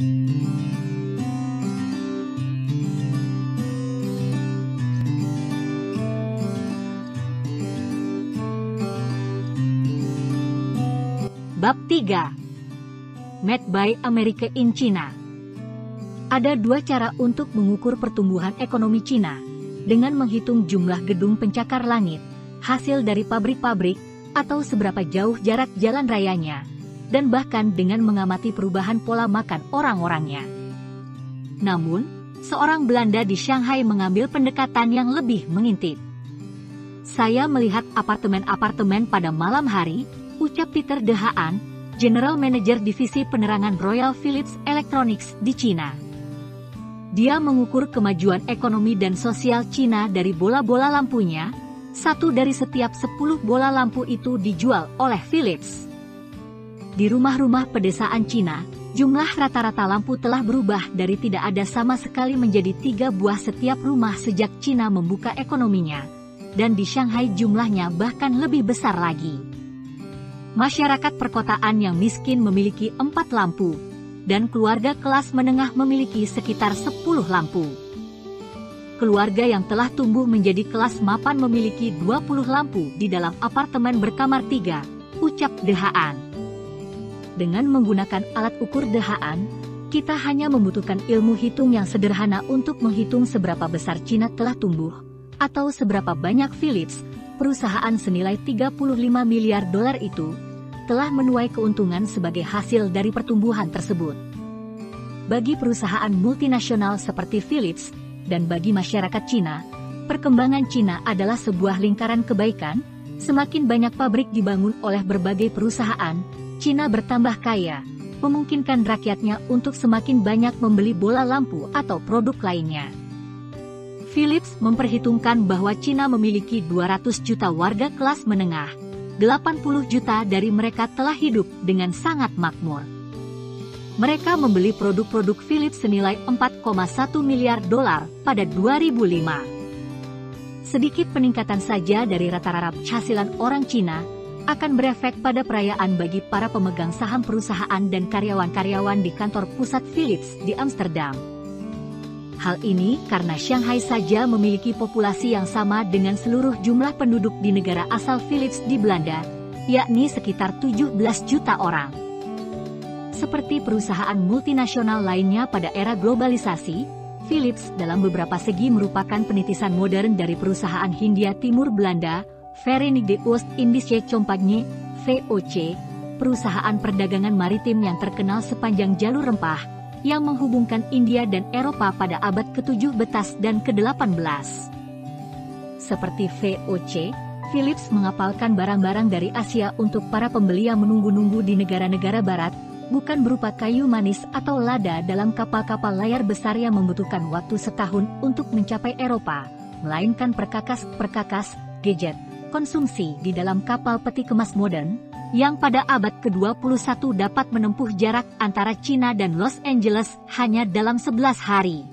Bab 3. Made by America in China. Ada dua cara untuk mengukur pertumbuhan ekonomi China, dengan menghitung jumlah gedung pencakar langit, hasil dari pabrik-pabrik, atau seberapa jauh jarak jalan rayanya, dan bahkan dengan mengamati perubahan pola makan orang-orangnya. Namun, seorang Belanda di Shanghai mengambil pendekatan yang lebih mengintip. "Saya melihat apartemen-apartemen pada malam hari," ucap Peter De Haan, General Manager Divisi Penerangan Royal Philips Electronics di China. Dia mengukur kemajuan ekonomi dan sosial China dari bola-bola lampunya. Satu dari setiap 10 bola lampu itu dijual oleh Philips. Di rumah-rumah pedesaan China, jumlah rata-rata lampu telah berubah dari tidak ada sama sekali menjadi 3 buah setiap rumah sejak China membuka ekonominya, dan di Shanghai jumlahnya bahkan lebih besar lagi. Masyarakat perkotaan yang miskin memiliki 4 lampu, dan keluarga kelas menengah memiliki sekitar 10 lampu. Keluarga yang telah tumbuh menjadi kelas mapan memiliki 20 lampu di dalam apartemen berkamar 3, ucap De Haan. Dengan menggunakan alat ukur De Haan, kita hanya membutuhkan ilmu hitung yang sederhana untuk menghitung seberapa besar China telah tumbuh, atau seberapa banyak Philips, perusahaan senilai 35 miliar dolar itu, telah menuai keuntungan sebagai hasil dari pertumbuhan tersebut. Bagi perusahaan multinasional seperti Philips, dan bagi masyarakat China, perkembangan China adalah sebuah lingkaran kebaikan. Semakin banyak pabrik dibangun oleh berbagai perusahaan, China bertambah kaya, memungkinkan rakyatnya untuk semakin banyak membeli bola lampu atau produk lainnya. Philips memperhitungkan bahwa China memiliki 200 juta warga kelas menengah, 80 juta dari mereka telah hidup dengan sangat makmur. Mereka membeli produk-produk Philips senilai 4,1 miliar dolar pada 2005. Sedikit peningkatan saja dari rata-rata penghasilan orang China akan berefek pada perayaan bagi para pemegang saham perusahaan dan karyawan-karyawan di kantor pusat Philips di Amsterdam. Hal ini karena Shanghai saja memiliki populasi yang sama dengan seluruh jumlah penduduk di negara asal Philips di Belanda, yakni sekitar 17 juta orang. Seperti perusahaan multinasional lainnya pada era globalisasi, Philips dalam beberapa segi merupakan penitisan modern dari perusahaan Hindia Timur Belanda, Verenigde Oost-Indische Compagnie, VOC, perusahaan perdagangan maritim yang terkenal sepanjang jalur rempah, yang menghubungkan India dan Eropa pada abad ke-7 betas dan ke-18. Seperti VOC, Philips mengapalkan barang-barang dari Asia untuk para pembeli yang menunggu-nunggu di negara-negara barat, bukan berupa kayu manis atau lada dalam kapal-kapal layar besar yang membutuhkan waktu setahun untuk mencapai Eropa, melainkan perkakas, gadget, konsumsi di dalam kapal peti kemas modern, yang pada abad ke-21 dapat menempuh jarak antara China dan Los Angeles hanya dalam 11 hari.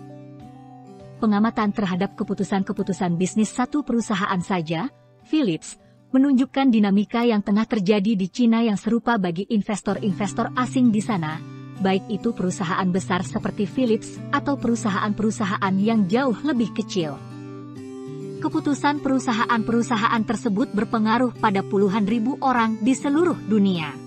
Pengamatan terhadap keputusan-keputusan bisnis satu perusahaan saja, Philips, menunjukkan dinamika yang tengah terjadi di China yang serupa bagi investor-investor asing di sana, baik itu perusahaan besar seperti Philips atau perusahaan-perusahaan yang jauh lebih kecil. Keputusan perusahaan-perusahaan tersebut berpengaruh pada puluhan ribu orang di seluruh dunia.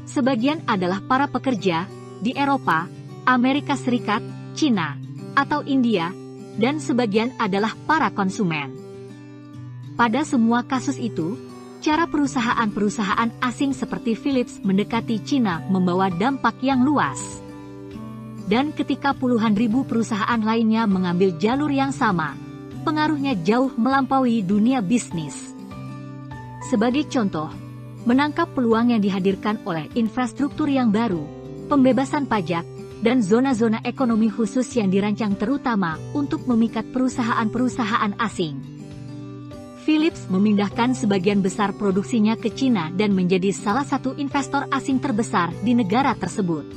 Sebagian adalah para pekerja di Eropa, Amerika Serikat, China, atau India, dan sebagian adalah para konsumen. Pada semua kasus itu, cara perusahaan-perusahaan asing seperti Philips mendekati China membawa dampak yang luas. Dan ketika puluhan ribu perusahaan lainnya mengambil jalur yang sama, pengaruhnya jauh melampaui dunia bisnis. Sebagai contoh, menangkap peluang yang dihadirkan oleh infrastruktur yang baru, pembebasan pajak, dan zona-zona ekonomi khusus yang dirancang terutama untuk memikat perusahaan-perusahaan asing. Philips memindahkan sebagian besar produksinya ke China dan menjadi salah satu investor asing terbesar di negara tersebut.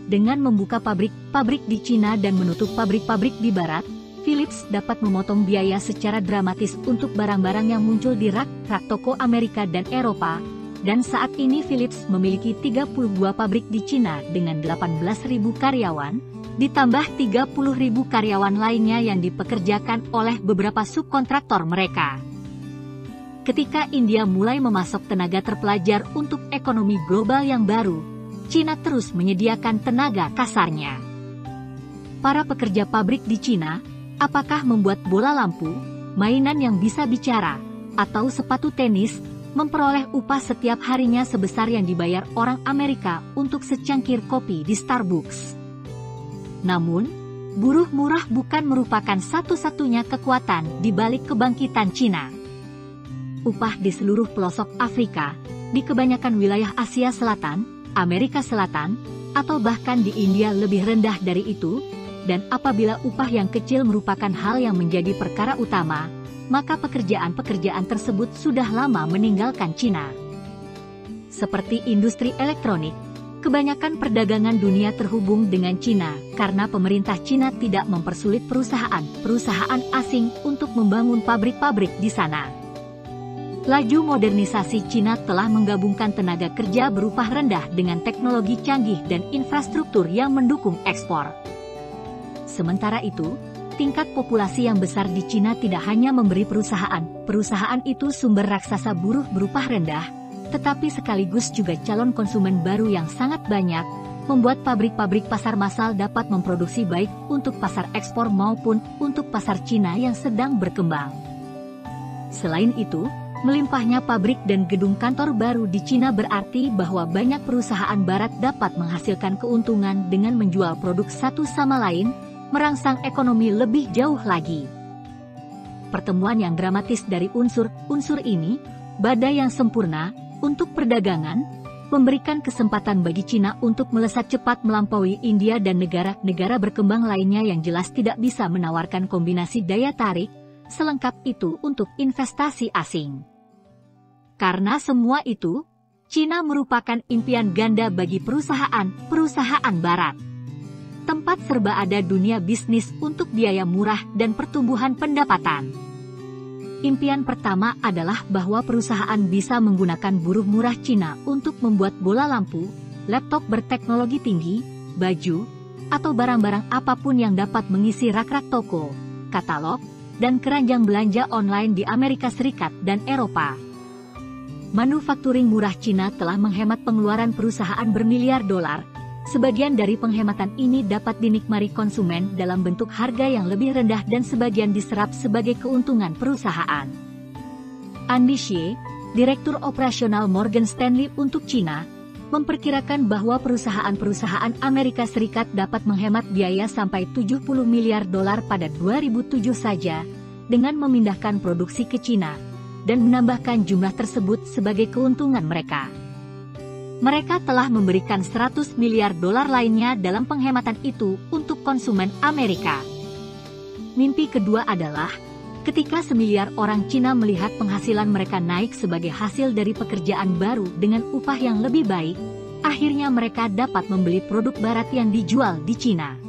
Dengan membuka pabrik-pabrik di China dan menutup pabrik-pabrik di Barat, Philips dapat memotong biaya secara dramatis untuk barang-barang yang muncul di rak-rak toko Amerika dan Eropa, Dan saat ini Philips memiliki 32 pabrik di Cina dengan 18.000 karyawan, ditambah 30.000 karyawan lainnya yang dipekerjakan oleh beberapa subkontraktor mereka. Ketika India mulai memasok tenaga terpelajar untuk ekonomi global yang baru, Cina terus menyediakan tenaga kasarnya. Para pekerja pabrik di Cina, apakah membuat bola lampu, mainan yang bisa bicara, atau sepatu tenis, memperoleh upah setiap harinya sebesar yang dibayar orang Amerika untuk secangkir kopi di Starbucks. Namun, buruh murah bukan merupakan satu-satunya kekuatan di balik kebangkitan Cina. Upah di seluruh pelosok Afrika, di kebanyakan wilayah Asia Selatan, Amerika Selatan, atau bahkan di India lebih rendah dari itu, dan apabila upah yang kecil merupakan hal yang menjadi perkara utama, maka pekerjaan-pekerjaan tersebut sudah lama meninggalkan Cina. Seperti industri elektronik, kebanyakan perdagangan dunia terhubung dengan Cina karena pemerintah Cina tidak mempersulit perusahaan asing untuk membangun pabrik-pabrik di sana. Laju modernisasi Cina telah menggabungkan tenaga kerja berupah rendah dengan teknologi canggih dan infrastruktur yang mendukung ekspor. Sementara itu, tingkat populasi yang besar di Cina tidak hanya memberi perusahaan itu sumber raksasa buruh berupah rendah, tetapi sekaligus juga calon konsumen baru yang sangat banyak, membuat pabrik-pabrik pasar massal dapat memproduksi baik untuk pasar ekspor maupun untuk pasar Cina yang sedang berkembang. Selain itu, melimpahnya pabrik dan gedung kantor baru di Cina berarti bahwa banyak perusahaan barat dapat menghasilkan keuntungan dengan menjual produk satu sama lain, merangsang ekonomi lebih jauh lagi. Pertemuan yang dramatis dari unsur-unsur ini, badai yang sempurna, untuk perdagangan, memberikan kesempatan bagi Cina untuk melesat cepat melampaui India dan negara-negara berkembang lainnya yang jelas tidak bisa menawarkan kombinasi daya tarik selengkap itu untuk investasi asing. Karena semua itu, Cina merupakan impian ganda bagi perusahaan barat. Tempat serba ada dunia bisnis untuk biaya murah dan pertumbuhan pendapatan. Impian pertama adalah bahwa perusahaan bisa menggunakan buruh murah Cina untuk membuat bola lampu, laptop berteknologi tinggi, baju, atau barang-barang apapun yang dapat mengisi rak-rak toko, katalog, dan keranjang belanja online di Amerika Serikat dan Eropa. Manufakturing murah Cina telah menghemat pengeluaran perusahaan bermiliar dolar. Sebagian dari penghematan ini dapat dinikmati konsumen dalam bentuk harga yang lebih rendah dan sebagian diserap sebagai keuntungan perusahaan. Andy Xie, Direktur Operasional Morgan Stanley untuk Cina, memperkirakan bahwa perusahaan-perusahaan Amerika Serikat dapat menghemat biaya sampai 70 miliar dolar pada 2007 saja, dengan memindahkan produksi ke Cina, dan menambahkan jumlah tersebut sebagai keuntungan mereka. Mereka telah memberikan 100 miliar dolar lainnya dalam penghematan itu untuk konsumen Amerika. Mimpi kedua adalah, ketika semiliar orang Cina melihat penghasilan mereka naik sebagai hasil dari pekerjaan baru dengan upah yang lebih baik, akhirnya mereka dapat membeli produk barat yang dijual di Cina.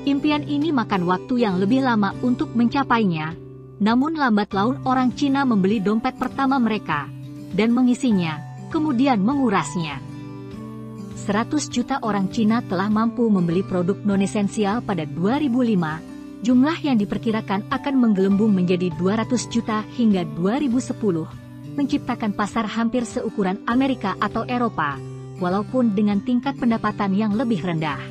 Impian ini makan waktu yang lebih lama untuk mencapainya, namun lambat laun orang Cina membeli dompet pertama mereka, dan mengisinya, kemudian mengurasnya. 100 juta orang Cina telah mampu membeli produk non-esensial pada 2005, jumlah yang diperkirakan akan menggelembung menjadi 200 juta hingga 2010, menciptakan pasar hampir seukuran Amerika atau Eropa, walaupun dengan tingkat pendapatan yang lebih rendah.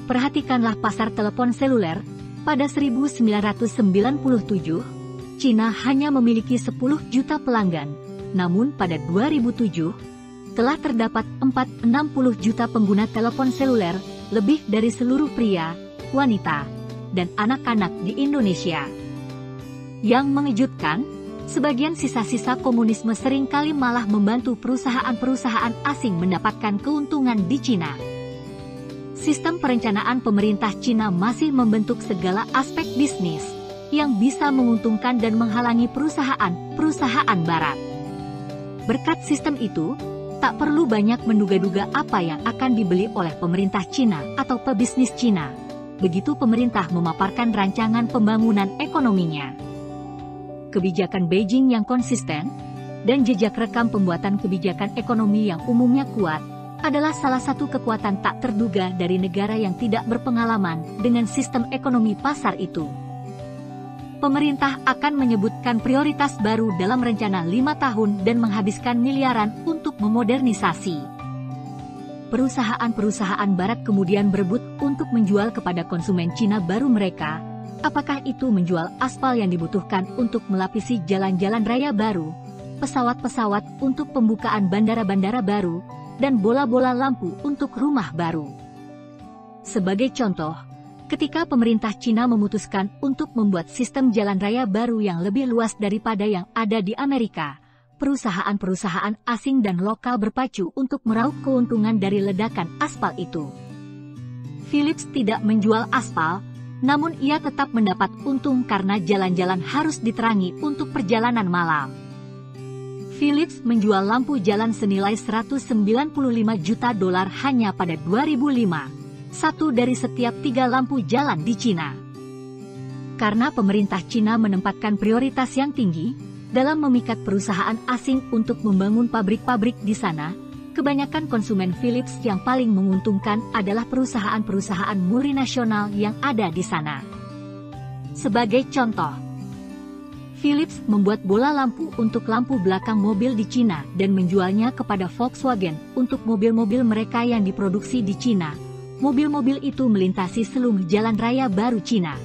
Perhatikanlah pasar telepon seluler. Pada 1997, Cina hanya memiliki 10 juta pelanggan, namun pada 2007, telah terdapat 60 juta pengguna telepon seluler, lebih dari seluruh pria, wanita, dan anak-anak di Indonesia. Yang mengejutkan, sebagian sisa-sisa komunisme seringkali malah membantu perusahaan-perusahaan asing mendapatkan keuntungan di Cina. Sistem perencanaan pemerintah Cina masih membentuk segala aspek bisnis yang bisa menguntungkan dan menghalangi perusahaan barat. Berkat sistem itu, tak perlu banyak menduga-duga apa yang akan dibeli oleh pemerintah Cina atau pebisnis Cina. Begitu pemerintah memaparkan rancangan pembangunan ekonominya. Kebijakan Beijing yang konsisten, dan jejak rekam pembuatan kebijakan ekonomi yang umumnya kuat, adalah salah satu kekuatan tak terduga dari negara yang tidak berpengalaman dengan sistem ekonomi pasar itu. Pemerintah akan menyebutkan prioritas baru dalam rencana 5 tahun dan menghabiskan miliaran untuk memodernisasi. Perusahaan-perusahaan barat kemudian berebut untuk menjual kepada konsumen Cina baru mereka, apakah itu menjual aspal yang dibutuhkan untuk melapisi jalan-jalan raya baru, pesawat-pesawat untuk pembukaan bandara-bandara baru, dan bola-bola lampu untuk rumah baru. Sebagai contoh, ketika pemerintah Cina memutuskan untuk membuat sistem jalan raya baru yang lebih luas daripada yang ada di Amerika, perusahaan-perusahaan asing dan lokal berpacu untuk meraup keuntungan dari ledakan aspal itu. Philips tidak menjual aspal, namun ia tetap mendapat untung karena jalan-jalan harus diterangi untuk perjalanan malam. Philips menjual lampu jalan senilai $195 juta hanya pada 2005, satu dari setiap 3 lampu jalan di Cina. Karena pemerintah Cina menempatkan prioritas yang tinggi dalam memikat perusahaan asing untuk membangun pabrik-pabrik di sana, kebanyakan konsumen Philips yang paling menguntungkan adalah perusahaan-perusahaan multinasional yang ada di sana. Sebagai contoh, Philips membuat bola lampu untuk lampu belakang mobil di Cina dan menjualnya kepada Volkswagen untuk mobil-mobil mereka yang diproduksi di Cina. Mobil-mobil itu melintasi seluruh jalan raya baru Cina.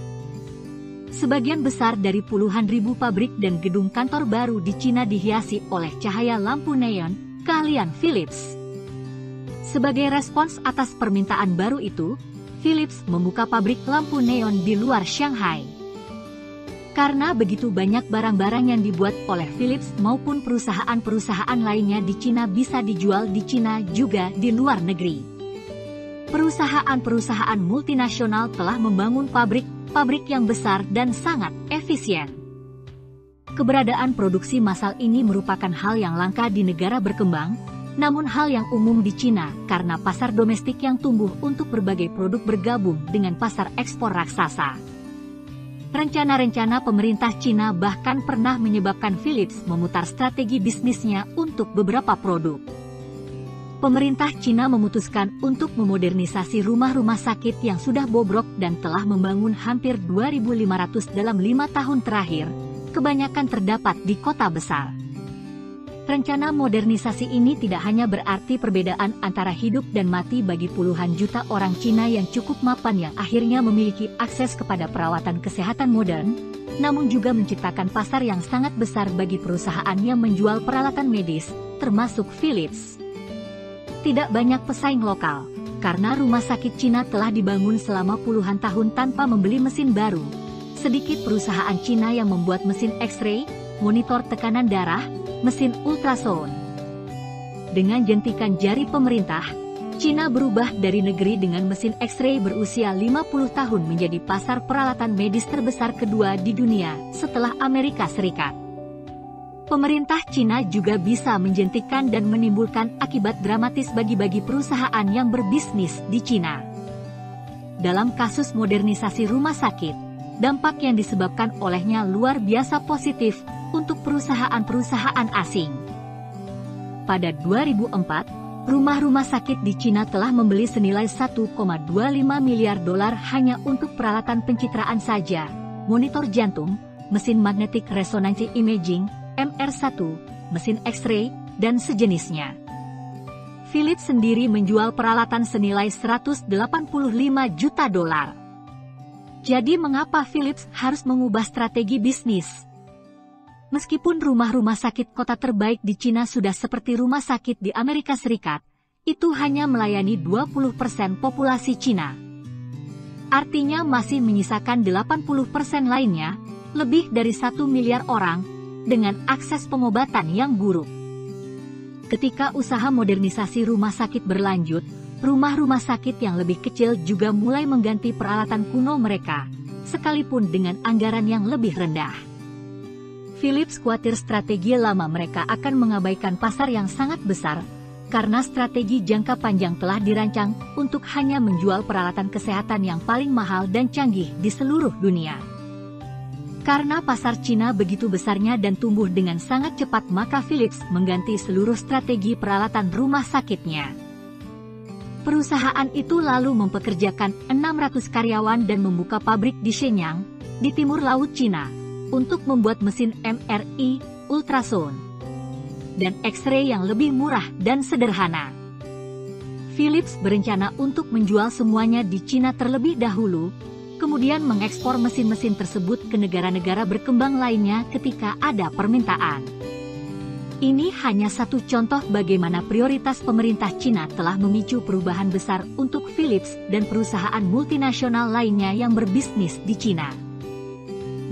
Sebagian besar dari puluhan ribu pabrik dan gedung kantor baru di Cina dihiasi oleh cahaya lampu neon keahlian Philips. Sebagai respons atas permintaan baru itu, Philips membuka pabrik lampu neon di luar Shanghai. Karena begitu banyak barang-barang yang dibuat oleh Philips maupun perusahaan-perusahaan lainnya di Cina bisa dijual di Cina juga di luar negeri. Perusahaan-perusahaan multinasional telah membangun pabrik yang besar dan sangat efisien. Keberadaan produksi massal ini merupakan hal yang langka di negara berkembang, namun hal yang umum di Cina karena pasar domestik yang tumbuh untuk berbagai produk bergabung dengan pasar ekspor raksasa. Rencana-rencana pemerintah Cina bahkan pernah menyebabkan Philips memutar strategi bisnisnya untuk beberapa produk. Pemerintah Cina memutuskan untuk memodernisasi rumah-rumah sakit yang sudah bobrok dan telah membangun hampir 2.500 dalam 5 tahun terakhir, kebanyakan terdapat di kota besar. Rencana modernisasi ini tidak hanya berarti perbedaan antara hidup dan mati bagi puluhan juta orang Cina yang cukup mapan yang akhirnya memiliki akses kepada perawatan kesehatan modern, namun juga menciptakan pasar yang sangat besar bagi perusahaan yang menjual peralatan medis, termasuk Philips. Tidak banyak pesaing lokal, karena rumah sakit Cina telah dibangun selama puluhan tahun tanpa membeli mesin baru. Sedikit perusahaan Cina yang membuat mesin X-ray, monitor tekanan darah, mesin ultrasound. Dengan jentikan jari pemerintah, Cina berubah dari negeri dengan mesin X-ray berusia 50 tahun menjadi pasar peralatan medis terbesar kedua di dunia setelah Amerika Serikat. Pemerintah Cina juga bisa menjentikan dan menimbulkan akibat dramatis bagi perusahaan yang berbisnis di Cina. Dalam kasus modernisasi rumah sakit, dampak yang disebabkan olehnya luar biasa positif untuk perusahaan-perusahaan asing. Pada 2004, rumah-rumah sakit di Cina telah membeli senilai $1,25 miliar hanya untuk peralatan pencitraan saja, monitor jantung, mesin magnetic resonance imaging, MR1, mesin X-ray, dan sejenisnya. Philips sendiri menjual peralatan senilai $185 juta. Jadi mengapa Philips harus mengubah strategi bisnis? Meskipun rumah-rumah sakit kota terbaik di Cina sudah seperti rumah sakit di Amerika Serikat, itu hanya melayani 20% populasi Cina. Artinya masih menyisakan 80% lainnya, lebih dari 1 miliar orang, dengan akses pengobatan yang buruk. Ketika usaha modernisasi rumah sakit berlanjut, rumah-rumah sakit yang lebih kecil juga mulai mengganti peralatan kuno mereka, sekalipun dengan anggaran yang lebih rendah. Philips khawatir strategi lama mereka akan mengabaikan pasar yang sangat besar, karena strategi jangka panjang telah dirancang untuk hanya menjual peralatan kesehatan yang paling mahal dan canggih di seluruh dunia. Karena pasar Cina begitu besarnya dan tumbuh dengan sangat cepat, maka Philips mengganti seluruh strategi peralatan rumah sakitnya. Perusahaan itu lalu mempekerjakan 600 karyawan dan membuka pabrik di Shenyang, di timur laut Cina, untuk membuat mesin MRI, ultrasound, dan X-ray yang lebih murah dan sederhana. Philips berencana untuk menjual semuanya di Cina terlebih dahulu, kemudian mengekspor mesin-mesin tersebut ke negara-negara berkembang lainnya ketika ada permintaan. Ini hanya satu contoh bagaimana prioritas pemerintah Cina telah memicu perubahan besar untuk Philips dan perusahaan multinasional lainnya yang berbisnis di Cina.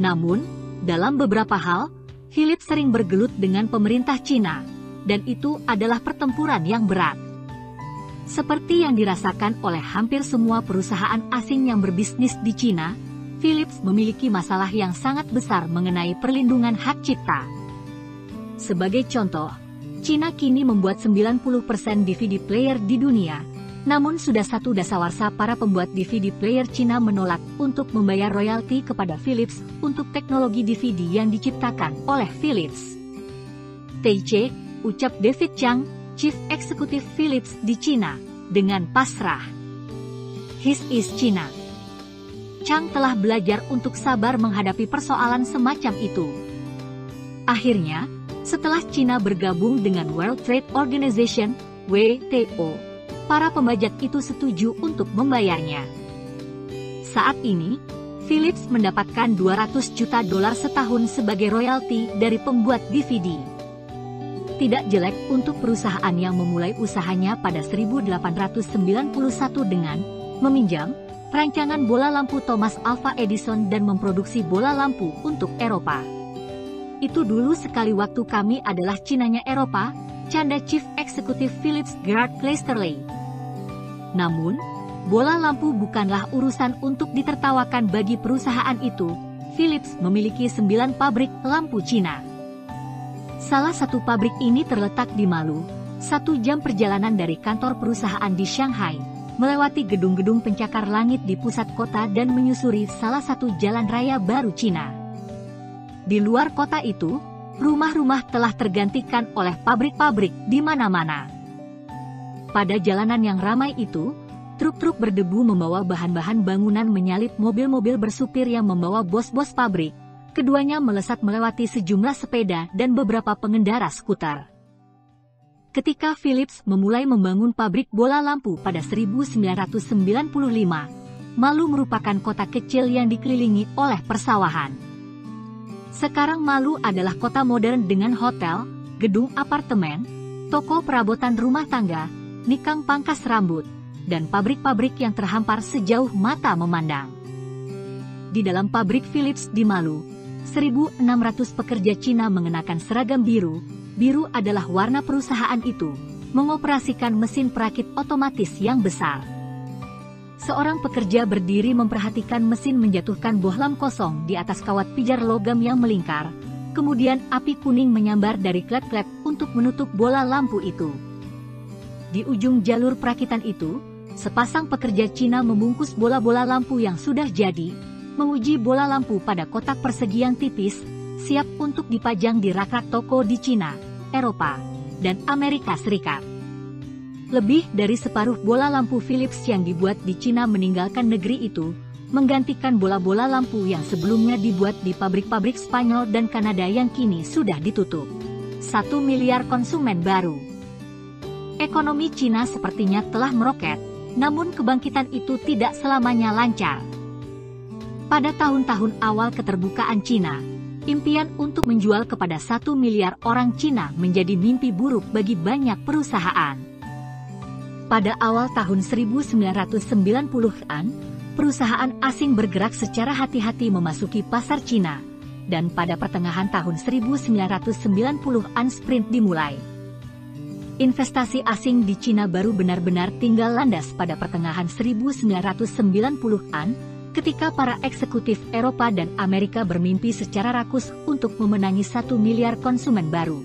Namun, dalam beberapa hal, Philips sering bergelut dengan pemerintah Cina, dan itu adalah pertempuran yang berat. Seperti yang dirasakan oleh hampir semua perusahaan asing yang berbisnis di Cina, Philips memiliki masalah yang sangat besar mengenai perlindungan hak cipta. Sebagai contoh, Cina kini membuat 90% DVD player di dunia, namun sudah satu dasawarsa para pembuat DVD player Cina menolak untuk membayar royalti kepada Philips untuk teknologi DVD yang diciptakan oleh Philips. TC, ucap David Chang, Chief Executive Philips di Cina, dengan pasrah. His is China. Chang telah belajar untuk sabar menghadapi persoalan semacam itu. Akhirnya, setelah Cina bergabung dengan World Trade Organization, WTO, para pembajak itu setuju untuk membayarnya. Saat ini, Philips mendapatkan $200 juta setahun sebagai royalti dari pembuat DVD. Tidak jelek untuk perusahaan yang memulai usahanya pada 1891 dengan meminjam rancangan bola lampu Thomas Alva Edison dan memproduksi bola lampu untuk Eropa. Itu dulu sekali waktu kami adalah Cinanya Eropa, canda Chief Executive Philips Gerard Kleisterley. Namun, bola lampu bukanlah urusan untuk ditertawakan bagi perusahaan itu. Philips memiliki 9 pabrik lampu Cina. Salah satu pabrik ini terletak di Malu, 1 jam perjalanan dari kantor perusahaan di Shanghai, melewati gedung-gedung pencakar langit di pusat kota dan menyusuri salah satu jalan raya baru Cina. Di luar kota itu, rumah-rumah telah tergantikan oleh pabrik-pabrik di mana-mana. Pada jalanan yang ramai itu, truk-truk berdebu membawa bahan-bahan bangunan menyalip mobil-mobil bersupir yang membawa bos-bos pabrik. Keduanya melesat melewati sejumlah sepeda dan beberapa pengendara skuter. Ketika Philips memulai membangun pabrik bola lampu pada 1995, Malu merupakan kota kecil yang dikelilingi oleh persawahan. Sekarang Malu adalah kota modern dengan hotel, gedung apartemen, toko perabotan rumah tangga, nikang pangkas rambut, dan pabrik-pabrik yang terhampar sejauh mata memandang. Di dalam pabrik Philips di Malu, 1.600 pekerja Cina mengenakan seragam biru. Biru adalah warna perusahaan itu, mengoperasikan mesin perakit otomatis yang besar. Seorang pekerja berdiri memperhatikan mesin menjatuhkan bohlam kosong di atas kawat pijar logam yang melingkar. Kemudian api kuning menyambar dari klep-klep untuk menutup bola lampu itu. Di ujung jalur perakitan itu, sepasang pekerja Cina membungkus bola-bola lampu yang sudah jadi, menguji bola lampu pada kotak persegi yang tipis, siap untuk dipajang di rak-rak toko di Cina, Eropa, dan Amerika Serikat. Lebih dari separuh bola lampu Philips yang dibuat di Cina meninggalkan negeri itu, menggantikan bola-bola lampu yang sebelumnya dibuat di pabrik-pabrik Spanyol dan Kanada yang kini sudah ditutup. 1 miliar konsumen baru. Ekonomi Cina sepertinya telah meroket, namun kebangkitan itu tidak selamanya lancar. Pada tahun-tahun awal keterbukaan Cina, impian untuk menjual kepada 1 miliar orang Cina menjadi mimpi buruk bagi banyak perusahaan. Pada awal tahun 1990-an, perusahaan asing bergerak secara hati-hati memasuki pasar Cina, dan pada pertengahan tahun 1990-an sprint dimulai. Investasi asing di Cina baru benar-benar tinggal landas pada pertengahan 1990-an, ketika para eksekutif Eropa dan Amerika bermimpi secara rakus untuk memenangi 1 miliar konsumen baru.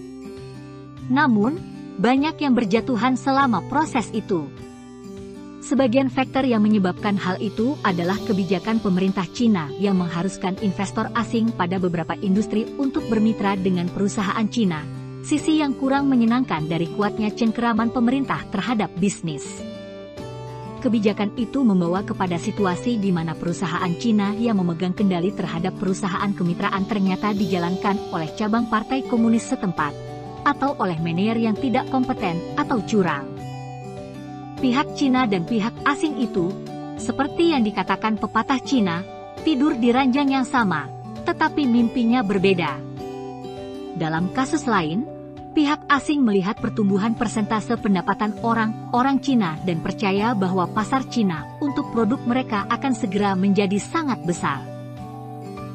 Namun, banyak yang berjatuhan selama proses itu. Sebagian faktor yang menyebabkan hal itu adalah kebijakan pemerintah Cina yang mengharuskan investor asing pada beberapa industri untuk bermitra dengan perusahaan Cina, sisi yang kurang menyenangkan dari kuatnya cengkeraman pemerintah terhadap bisnis. Kebijakan itu membawa kepada situasi di mana perusahaan Cina yang memegang kendali terhadap perusahaan kemitraan ternyata dijalankan oleh cabang partai komunis setempat, atau oleh manajer yang tidak kompeten atau curang. Pihak Cina dan pihak asing itu, seperti yang dikatakan pepatah Cina, tidur di ranjang yang sama, tetapi mimpinya berbeda. Dalam kasus lain, pihak asing melihat pertumbuhan persentase pendapatan orang-orang Cina dan percaya bahwa pasar Cina untuk produk mereka akan segera menjadi sangat besar.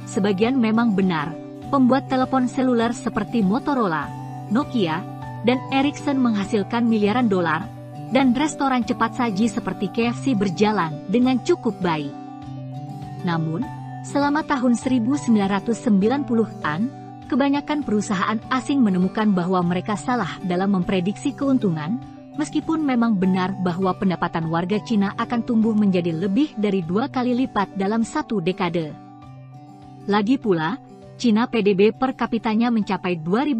Sebagian memang benar, pembuat telepon seluler seperti Motorola, Nokia, dan Ericsson menghasilkan miliaran dolar, dan restoran cepat saji seperti KFC berjalan dengan cukup baik. Namun, selama tahun 1990-an, kebanyakan perusahaan asing menemukan bahwa mereka salah dalam memprediksi keuntungan, meskipun memang benar bahwa pendapatan warga Cina akan tumbuh menjadi lebih dari 2 kali lipat dalam 1 dekade. Lagi pula, Cina PDB per kapitanya mencapai $2.000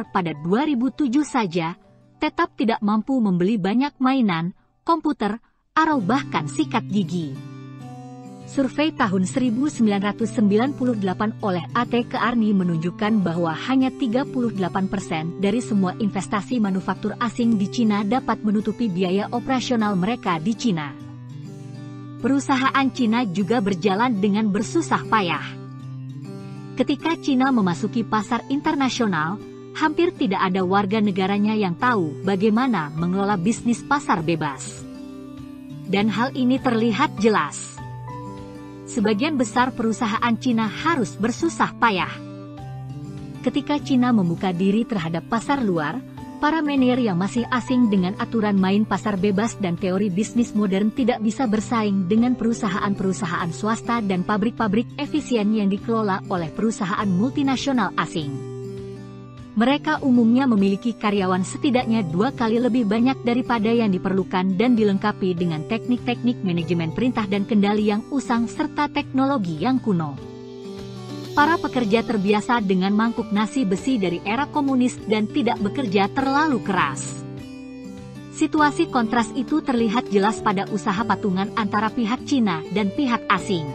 pada 2007 saja, tetap tidak mampu membeli banyak mainan, komputer, atau bahkan sikat gigi. Survei tahun 1998 oleh AT Kearney menunjukkan bahwa hanya 38% dari semua investasi manufaktur asing di Cina dapat menutupi biaya operasional mereka di Cina. Perusahaan Cina juga berjalan dengan bersusah payah. Ketika Cina memasuki pasar internasional, hampir tidak ada warga negaranya yang tahu bagaimana mengelola bisnis pasar bebas. Dan hal ini terlihat jelas. Sebagian besar perusahaan Cina harus bersusah payah. Ketika Cina membuka diri terhadap pasar luar, para manajer yang masih asing dengan aturan main pasar bebas dan teori bisnis modern tidak bisa bersaing dengan perusahaan-perusahaan swasta dan pabrik-pabrik efisien yang dikelola oleh perusahaan multinasional asing. Mereka umumnya memiliki karyawan setidaknya 2 kali lebih banyak daripada yang diperlukan dan dilengkapi dengan teknik-teknik manajemen perintah dan kendali yang usang serta teknologi yang kuno. Para pekerja terbiasa dengan mangkuk nasi besi dari era komunis dan tidak bekerja terlalu keras. Situasi kontras itu terlihat jelas pada usaha patungan antara pihak Cina dan pihak asing.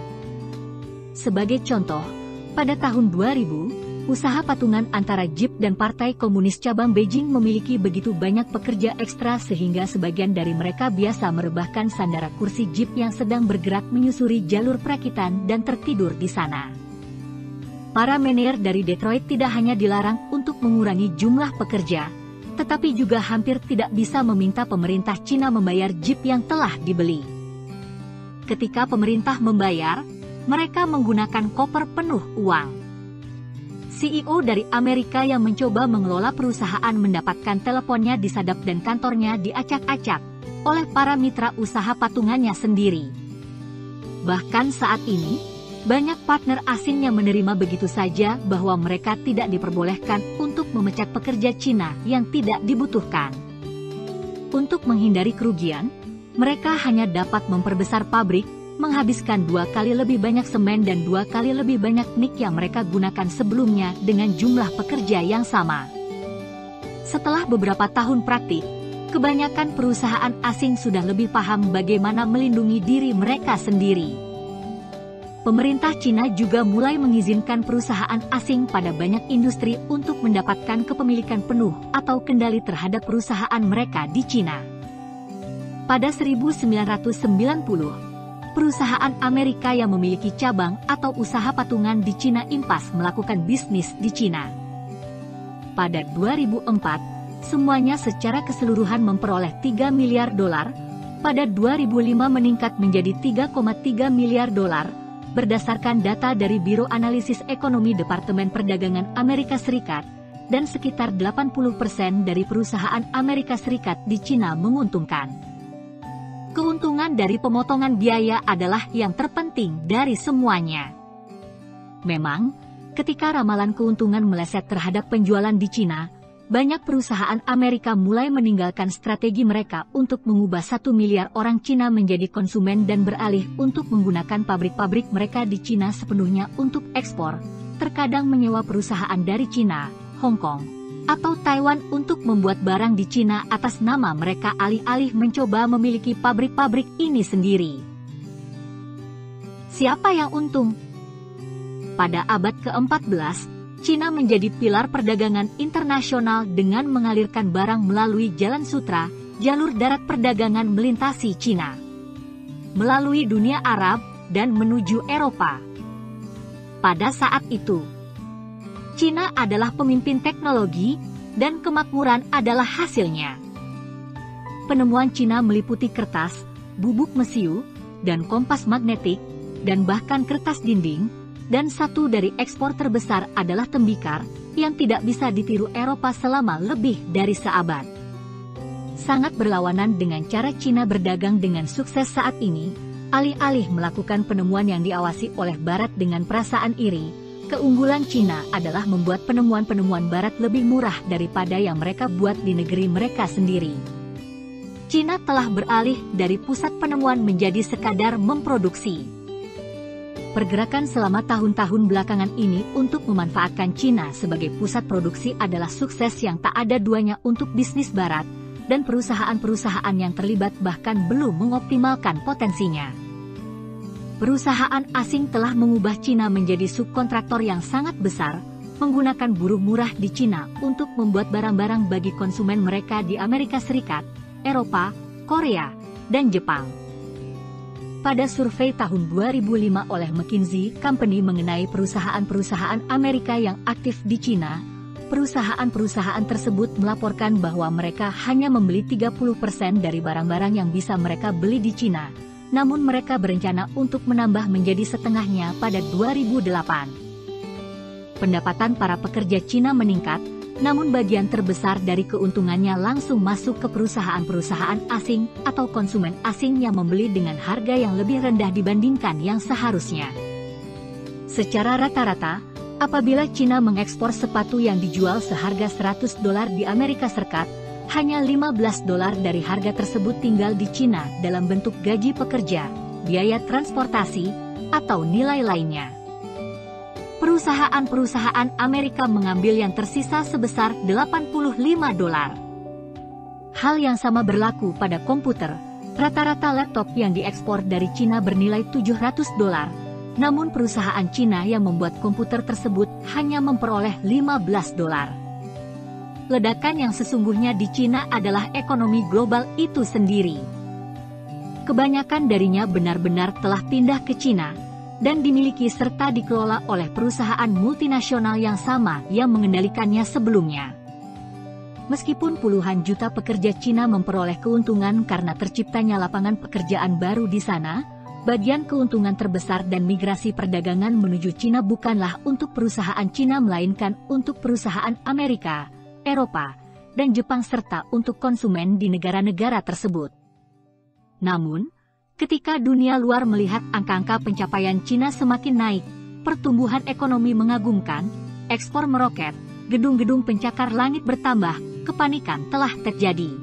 Sebagai contoh, pada tahun 2000, usaha patungan antara Jeep dan Partai Komunis Cabang Beijing memiliki begitu banyak pekerja ekstra sehingga sebagian dari mereka biasa merebahkan sandara kursi Jeep yang sedang bergerak menyusuri jalur perakitan dan tertidur di sana. Para manajer dari Detroit tidak hanya dilarang untuk mengurangi jumlah pekerja, tetapi juga hampir tidak bisa meminta pemerintah Cina membayar Jeep yang telah dibeli. Ketika pemerintah membayar, mereka menggunakan koper penuh uang. CEO dari Amerika yang mencoba mengelola perusahaan mendapatkan teleponnya disadap dan kantornya diacak-acak oleh para mitra usaha patungannya sendiri. Bahkan saat ini, banyak partner asing yang menerima begitu saja bahwa mereka tidak diperbolehkan untuk memecat pekerja Cina yang tidak dibutuhkan. Untuk menghindari kerugian, mereka hanya dapat memperbesar pabrik, menghabiskan 2 kali lebih banyak semen dan 2 kali lebih banyak nik yang mereka gunakan sebelumnya dengan jumlah pekerja yang sama. Setelah beberapa tahun praktik, kebanyakan perusahaan asing sudah lebih paham bagaimana melindungi diri mereka sendiri. Pemerintah Cina juga mulai mengizinkan perusahaan asing pada banyak industri untuk mendapatkan kepemilikan penuh atau kendali terhadap perusahaan mereka di Cina. Pada 1990, perusahaan Amerika yang memiliki cabang atau usaha patungan di Cina impas melakukan bisnis di Cina. Pada 2004, semuanya secara keseluruhan memperoleh $3 miliar, pada 2005 meningkat menjadi $3,3 miliar, berdasarkan data dari Biro Analisis Ekonomi Departemen Perdagangan Amerika Serikat, dan sekitar 80% dari perusahaan Amerika Serikat di Cina menguntungkan. Keuntungan dari pemotongan biaya adalah yang terpenting dari semuanya. Memang, ketika ramalan keuntungan meleset terhadap penjualan di Cina, banyak perusahaan Amerika mulai meninggalkan strategi mereka untuk mengubah 1 miliar orang Cina menjadi konsumen dan beralih untuk menggunakan pabrik-pabrik mereka di Cina sepenuhnya untuk ekspor, terkadang menyewa perusahaan dari Cina, Hong Kong, atau Taiwan untuk membuat barang di Cina atas nama mereka alih-alih mencoba memiliki pabrik-pabrik ini sendiri. Siapa yang untung? Pada abad ke-14, Cina menjadi pilar perdagangan internasional dengan mengalirkan barang melalui Jalan Sutra, jalur darat perdagangan melintasi Cina, melalui dunia Arab, dan menuju Eropa. Pada saat itu, Cina adalah pemimpin teknologi, dan kemakmuran adalah hasilnya. Penemuan Cina meliputi kertas, bubuk mesiu, dan kompas magnetik, dan bahkan kertas dinding, dan satu dari ekspor terbesar adalah tembikar, yang tidak bisa ditiru Eropa selama lebih dari seabad. Sangat berlawanan dengan cara Cina berdagang dengan sukses saat ini, alih-alih melakukan penemuan yang diawasi oleh Barat dengan perasaan iri, keunggulan Cina adalah membuat penemuan-penemuan Barat lebih murah daripada yang mereka buat di negeri mereka sendiri. Cina telah beralih dari pusat penemuan menjadi sekadar memproduksi. Pergerakan selama tahun-tahun belakangan ini untuk memanfaatkan Cina sebagai pusat produksi adalah sukses yang tak ada duanya untuk bisnis Barat, dan perusahaan-perusahaan yang terlibat bahkan belum mengoptimalkan potensinya. Perusahaan asing telah mengubah Cina menjadi subkontraktor yang sangat besar, menggunakan buruh murah di Cina untuk membuat barang-barang bagi konsumen mereka di Amerika Serikat, Eropa, Korea, dan Jepang. Pada survei tahun 2005 oleh McKinsey Company mengenai perusahaan-perusahaan Amerika yang aktif di Cina, perusahaan-perusahaan tersebut melaporkan bahwa mereka hanya membeli 30% dari barang-barang yang bisa mereka beli di Cina, namun mereka berencana untuk menambah menjadi setengahnya pada 2008. Pendapatan para pekerja Cina meningkat, namun bagian terbesar dari keuntungannya langsung masuk ke perusahaan-perusahaan asing atau konsumen asing yang membeli dengan harga yang lebih rendah dibandingkan yang seharusnya. Secara rata-rata, apabila Cina mengekspor sepatu yang dijual seharga $100 di Amerika Serikat, hanya $15 dari harga tersebut tinggal di Cina dalam bentuk gaji pekerja, biaya transportasi, atau nilai lainnya. Perusahaan-perusahaan Amerika mengambil yang tersisa sebesar $85. Hal yang sama berlaku pada komputer. Rata-rata laptop yang diekspor dari Cina bernilai $700, namun perusahaan Cina yang membuat komputer tersebut hanya memperoleh $15. Ledakan yang sesungguhnya di Cina adalah ekonomi global itu sendiri. Kebanyakan darinya benar-benar telah pindah ke Cina, dan dimiliki serta dikelola oleh perusahaan multinasional yang sama yang mengendalikannya sebelumnya. Meskipun puluhan juta pekerja Cina memperoleh keuntungan karena terciptanya lapangan pekerjaan baru di sana, bagian keuntungan terbesar dan migrasi perdagangan menuju Cina bukanlah untuk perusahaan Cina melainkan untuk perusahaan Amerika, Eropa, dan Jepang serta untuk konsumen di negara-negara tersebut. Namun, ketika dunia luar melihat angka-angka pencapaian Cina semakin naik, pertumbuhan ekonomi mengagumkan, ekspor meroket, gedung-gedung pencakar langit bertambah, kepanikan telah terjadi.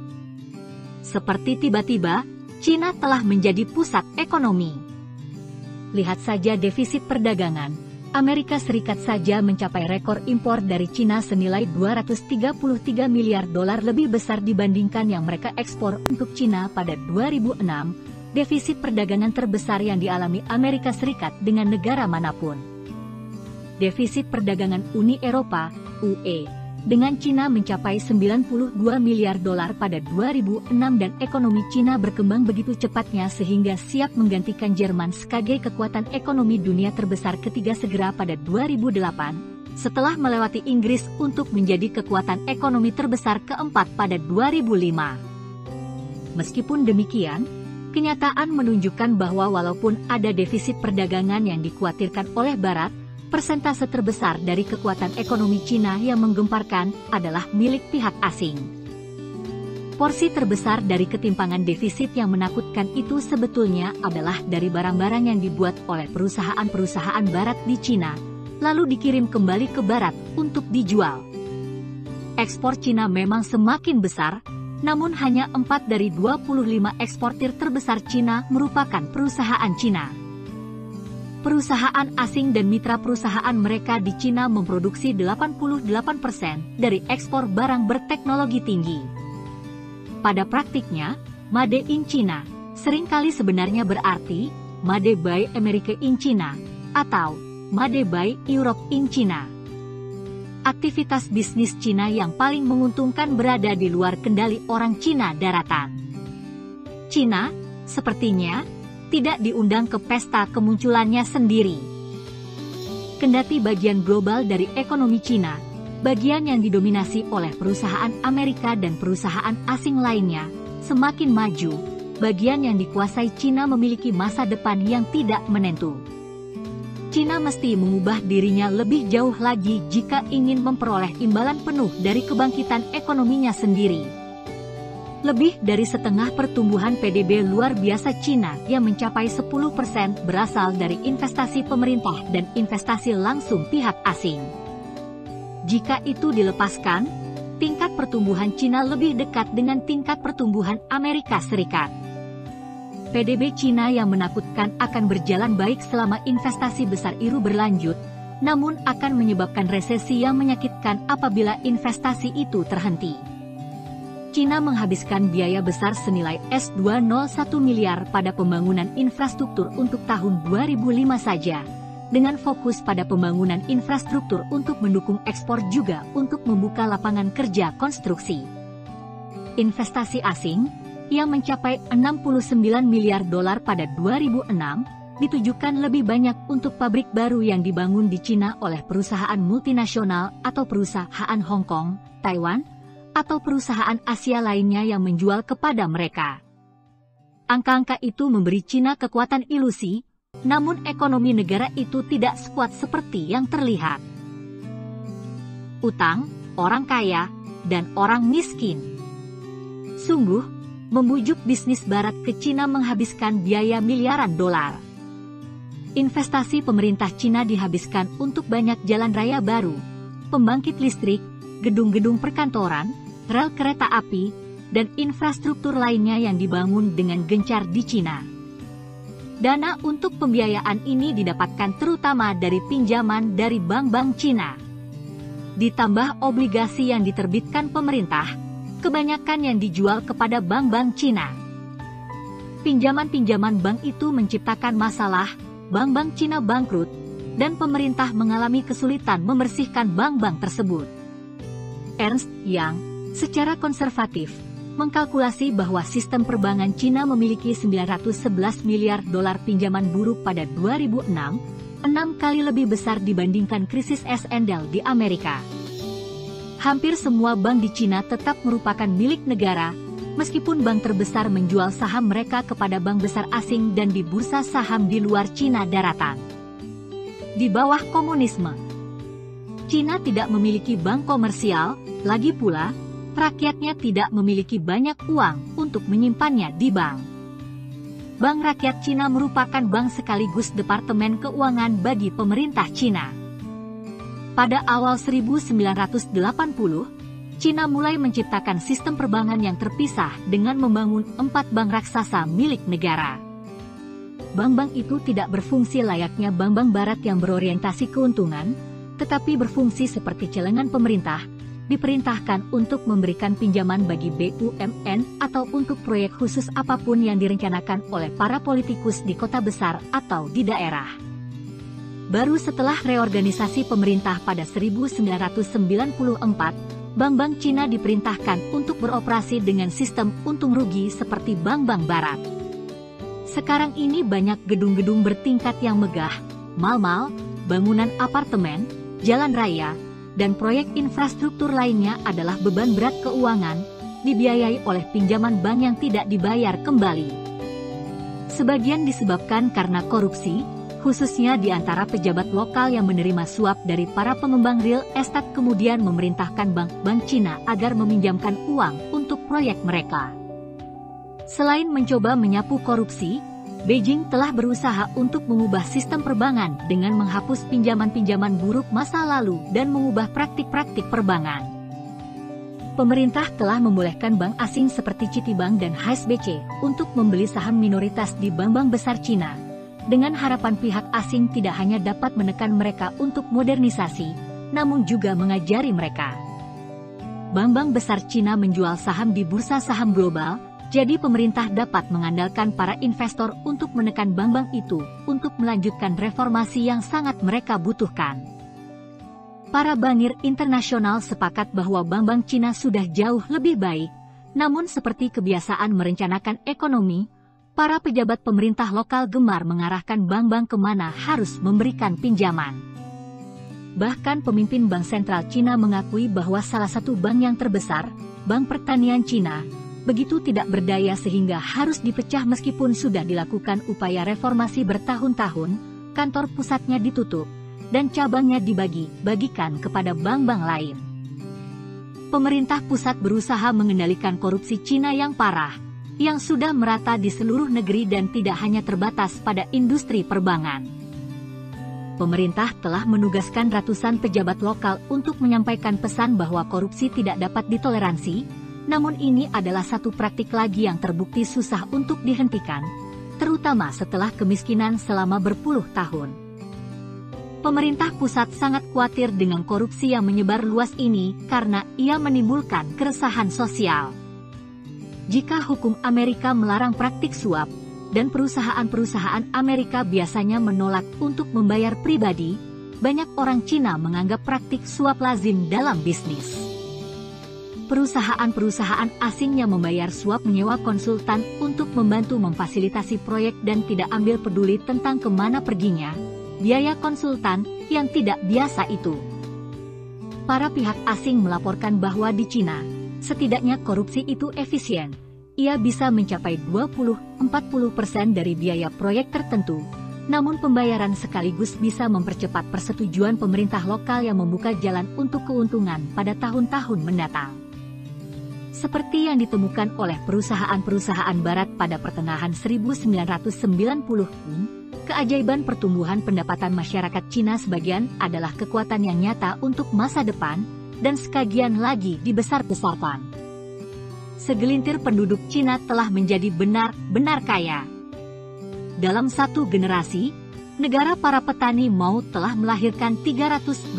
Seperti tiba-tiba, Cina telah menjadi pusat ekonomi. Lihat saja defisit perdagangan, Amerika Serikat saja mencapai rekor impor dari Cina senilai $233 miliar lebih besar dibandingkan yang mereka ekspor untuk Cina pada 2006, defisit perdagangan terbesar yang dialami Amerika Serikat dengan negara manapun. Defisit perdagangan Uni Eropa, UE, dengan Cina mencapai $92 miliar pada 2006 dan ekonomi Cina berkembang begitu cepatnya sehingga siap menggantikan Jerman sebagai kekuatan ekonomi dunia terbesar ketiga segera pada 2008, setelah melewati Inggris untuk menjadi kekuatan ekonomi terbesar keempat pada 2005. Meskipun demikian, kenyataan menunjukkan bahwa walaupun ada defisit perdagangan yang dikhawatirkan oleh Barat, persentase terbesar dari kekuatan ekonomi Cina yang menggemparkan adalah milik pihak asing. Porsi terbesar dari ketimpangan defisit yang menakutkan itu sebetulnya adalah dari barang-barang yang dibuat oleh perusahaan-perusahaan Barat di Cina, lalu dikirim kembali ke Barat untuk dijual. Ekspor Cina memang semakin besar, namun hanya 4 dari 25 eksportir terbesar Cina merupakan perusahaan Cina. Perusahaan asing dan mitra perusahaan mereka di Cina memproduksi 88% dari ekspor barang berteknologi tinggi. Pada praktiknya, Made in China seringkali sebenarnya berarti Made by America in China atau Made by Europe in China. Aktivitas bisnis Cina yang paling menguntungkan berada di luar kendali orang Cina daratan. Cina, sepertinya, tidak diundang ke pesta kemunculannya sendiri. Kendati bagian global dari ekonomi Cina, bagian yang didominasi oleh perusahaan Amerika dan perusahaan asing lainnya, semakin maju, bagian yang dikuasai Cina memiliki masa depan yang tidak menentu. Cina mesti mengubah dirinya lebih jauh lagi jika ingin memperoleh imbalan penuh dari kebangkitan ekonominya sendiri. Lebih dari setengah pertumbuhan PDB luar biasa Cina yang mencapai 10% berasal dari investasi pemerintah dan investasi langsung pihak asing. Jika itu dilepaskan, tingkat pertumbuhan Cina lebih dekat dengan tingkat pertumbuhan Amerika Serikat. PDB Cina yang menakutkan akan berjalan baik selama investasi besar itu berlanjut, namun akan menyebabkan resesi yang menyakitkan apabila investasi itu terhenti. Cina menghabiskan biaya besar senilai S201 miliar pada pembangunan infrastruktur untuk tahun 2005 saja, dengan fokus pada pembangunan infrastruktur untuk mendukung ekspor juga untuk membuka lapangan kerja konstruksi. Investasi asing yang mencapai 69 miliar dolar pada 2006, ditujukan lebih banyak untuk pabrik baru yang dibangun di Cina oleh perusahaan multinasional atau perusahaan Hong Kong, Taiwan, atau perusahaan Asia lainnya yang menjual kepada mereka. Angka-angka itu memberi Cina kekuatan ilusi, namun ekonomi negara itu tidak sekuat seperti yang terlihat. Utang, orang kaya, dan orang miskin. Sungguh, membujuk bisnis barat ke Cina menghabiskan biaya miliaran dolar. Investasi pemerintah Cina dihabiskan untuk banyak jalan raya baru, pembangkit listrik, gedung-gedung perkantoran, rel kereta api, dan infrastruktur lainnya yang dibangun dengan gencar di Cina. Dana untuk pembiayaan ini didapatkan terutama dari pinjaman dari bank-bank Cina. Ditambah obligasi yang diterbitkan pemerintah, kebanyakan yang dijual kepada bank-bank Cina. Pinjaman-pinjaman bank itu menciptakan masalah, bank-bank Cina bangkrut, dan pemerintah mengalami kesulitan membersihkan bank-bank tersebut. Ernst Young, secara konservatif, mengkalkulasi bahwa sistem perbankan Cina memiliki 911 miliar dolar pinjaman buruk pada 2006, 6 kali lebih besar dibandingkan krisis S&L di Amerika. Hampir semua bank di Cina tetap merupakan milik negara, meskipun bank terbesar menjual saham mereka kepada bank besar asing dan di bursa saham di luar Cina daratan. Di bawah komunisme, Cina tidak memiliki bank komersial, lagi pula, rakyatnya tidak memiliki banyak uang untuk menyimpannya di bank. Bank Rakyat Cina merupakan bank sekaligus departemen keuangan bagi pemerintah Cina. Pada awal 1980, Cina mulai menciptakan sistem perbankan yang terpisah dengan membangun 4 bank raksasa milik negara. Bank-bank itu tidak berfungsi layaknya bank-bank barat yang berorientasi keuntungan, tetapi berfungsi seperti celengan pemerintah, diperintahkan untuk memberikan pinjaman bagi BUMN atau untuk proyek khusus apapun yang direncanakan oleh para politikus di kota besar atau di daerah. Baru setelah reorganisasi pemerintah pada 1994, bank-bank Cina diperintahkan untuk beroperasi dengan sistem untung rugi seperti bank-bank barat. Sekarang ini banyak gedung-gedung bertingkat yang megah, mal-mal, bangunan apartemen, jalan raya, dan proyek infrastruktur lainnya adalah beban berat keuangan, dibiayai oleh pinjaman bank yang tidak dibayar kembali. Sebagian disebabkan karena korupsi, khususnya di antara pejabat lokal yang menerima suap dari para pengembang real estate kemudian memerintahkan bank-bank Cina agar meminjamkan uang untuk proyek mereka. Selain mencoba menyapu korupsi, Beijing telah berusaha untuk mengubah sistem perbankan dengan menghapus pinjaman-pinjaman buruk masa lalu dan mengubah praktik-praktik perbankan. pemerintah telah membolehkan bank asing seperti Citibank dan HSBC untuk membeli saham minoritas di bank-bank besar Cina, dengan harapan pihak asing tidak hanya dapat menekan mereka untuk modernisasi, namun juga mengajari mereka. Bank-bank besar Cina menjual saham di bursa saham global, jadi pemerintah dapat mengandalkan para investor untuk menekan bank-bank itu untuk melanjutkan reformasi yang sangat mereka butuhkan. Para bangir internasional sepakat bahwa bank-bank Cina sudah jauh lebih baik, namun seperti kebiasaan merencanakan ekonomi, para pejabat pemerintah lokal gemar mengarahkan bank-bank kemana harus memberikan pinjaman. Bahkan pemimpin Bank Sentral Cina mengakui bahwa salah satu bank yang terbesar, Bank Pertanian Cina, begitu tidak berdaya sehingga harus dipecah meskipun sudah dilakukan upaya reformasi bertahun-tahun, kantor pusatnya ditutup, dan cabangnya dibagi-bagikan kepada bank-bank lain. Pemerintah pusat berusaha mengendalikan korupsi Cina yang parah, yang sudah merata di seluruh negeri dan tidak hanya terbatas pada industri perbankan. Pemerintah telah menugaskan ratusan pejabat lokal untuk menyampaikan pesan bahwa korupsi tidak dapat ditoleransi, namun ini adalah satu praktik lagi yang terbukti susah untuk dihentikan, terutama setelah kemiskinan selama berpuluh tahun. Pemerintah pusat sangat khawatir dengan korupsi yang menyebar luas ini karena ia menimbulkan keresahan sosial. Jika hukum Amerika melarang praktik suap, dan perusahaan-perusahaan Amerika biasanya menolak untuk membayar pribadi, banyak orang Cina menganggap praktik suap lazim dalam bisnis. Perusahaan-perusahaan asing yang membayar suap menyewa konsultan untuk membantu memfasilitasi proyek dan tidak ambil peduli tentang kemana perginya biaya konsultan yang tidak biasa itu. Para pihak asing melaporkan bahwa di Cina, setidaknya korupsi itu efisien. Ia bisa mencapai 20–40% dari biaya proyek tertentu, namun pembayaran sekaligus bisa mempercepat persetujuan pemerintah lokal yang membuka jalan untuk keuntungan pada tahun-tahun mendatang. Seperti yang ditemukan oleh perusahaan-perusahaan barat pada pertengahan 1990-an, keajaiban pertumbuhan pendapatan masyarakat Cina sebagian adalah kekuatan yang nyata untuk masa depan, dan sebagian lagi dibesar-besarkan. Segelintir penduduk Cina telah menjadi benar-benar kaya. Dalam satu generasi, negara para petani mau telah melahirkan 320.000